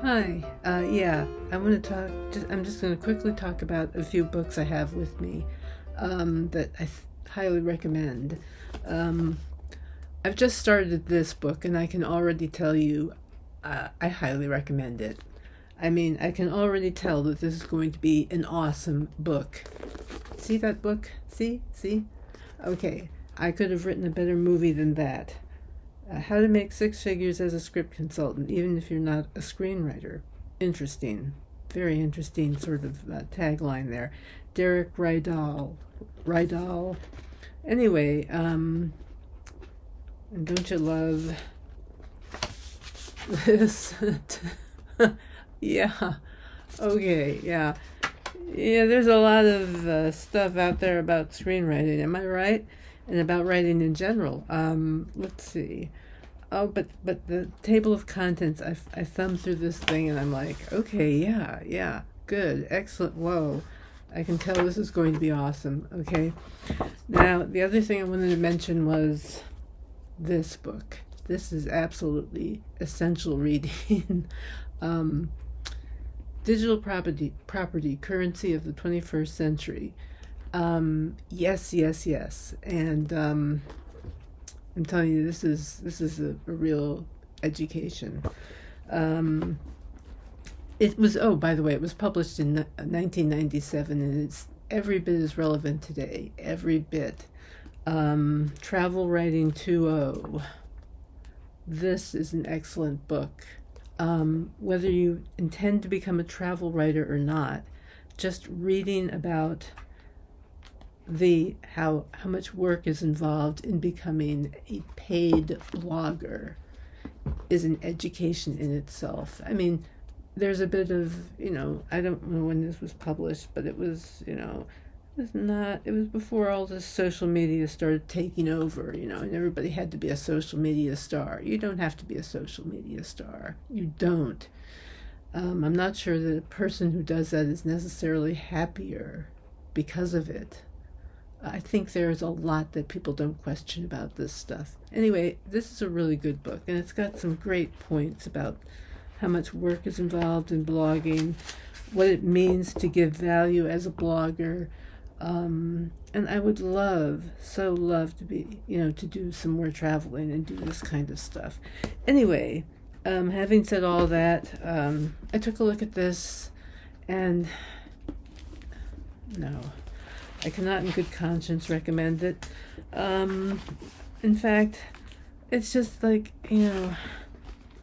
Hi. Yeah, I want to talk. I'm just going to quickly talk about a few books I have with me that I highly recommend. Um, I've just started this book, and I can already tell you I highly recommend it. I mean, I can already tell that this is going to be an awesome book. See that book? See? Okay, I could have written a better movie than that. How to Make Six Figures as a Script Consultant, even if you're not a screenwriter. Interesting. Very interesting sort of tagline there. Derek Rydall. Anyway, and don't you love this? Yeah. Okay, yeah. Yeah, there's a lot of stuff out there about screenwriting, am I right? And about writing in general. Let's see. Oh, but the table of contents, I thumbed through this thing and I'm like, okay, yeah, good, excellent, whoa. I can tell this is going to be awesome, okay? Now, the other thing I wanted to mention was this book. This is absolutely essential reading. Digital Property, Currency of the 21st Century. Yes. And I'm telling you, this is a real education. It was, oh, by the way, it was published in 1997, and it's every bit as relevant today, every bit. Travel Writing 2.0. This is an excellent book. Whether you intend to become a travel writer or not, just reading about how much work is involved in becoming a paid blogger is an education in itself. I mean, there's a bit of, I don't know when this was published, but it was, it was before all this social media started taking over, and everybody had to be a social media star. You don't have to be a social media star. You don't. I'm not sure that a person who does that is necessarily happier because of it. I think there's a lot that people don't question about this stuff. Anyway, this is a really good book, and it's got some great points about how much work is involved in blogging, what it means to give value as a blogger, and I would so love to be, to do some more traveling and do this kind of stuff. Anyway, having said all that, I took a look at this, and no, I cannot in good conscience recommend it. In fact, it's just like,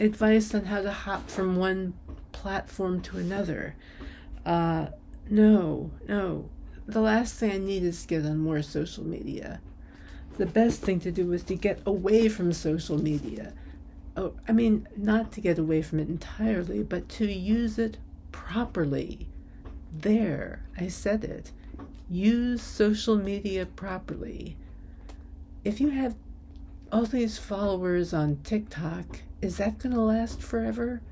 advice on how to hop from one platform to another. No. The last thing I need is to get on more social media. The best thing to do is to get away from social media. Oh, I mean, not to get away from it entirely, but to use it properly. There, I said it. Use social media properly. If you have all these followers on TikTok, is that going to last forever?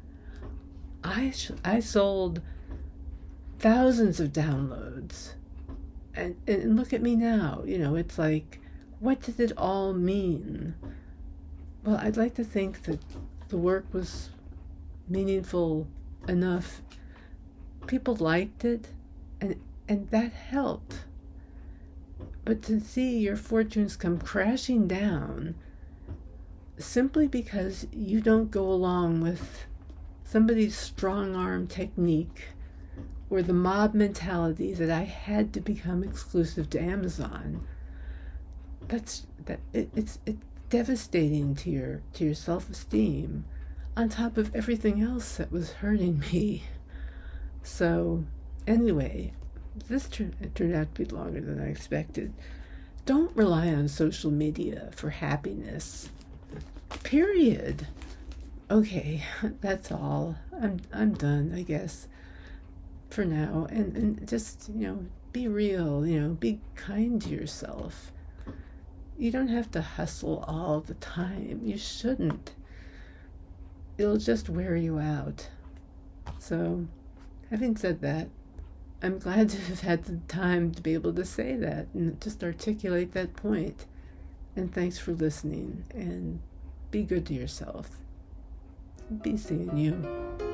I sold thousands of downloads. And look at me now. It's like, what did it all mean? Well, I'd like to think that the work was meaningful enough. People liked it, and that helped. But to see your fortunes come crashing down simply because you don't go along with somebody's strong-arm technique or the mob mentality that I had to become exclusive to Amazon, it's devastating to your self-esteem, on top of everything else that was hurting me. So anyway, this turned out to be longer than I expected. Don't rely on social media for happiness. Period. Okay, that's all. I'm done, I guess, for now. And just, be real, be kind to yourself. You don't have to hustle all the time. You shouldn't. It'll just wear you out. So, having said that, I'm glad to have had the time to be able to say that and just articulate that point. And thanks for listening, and be good to yourself. Be seeing you.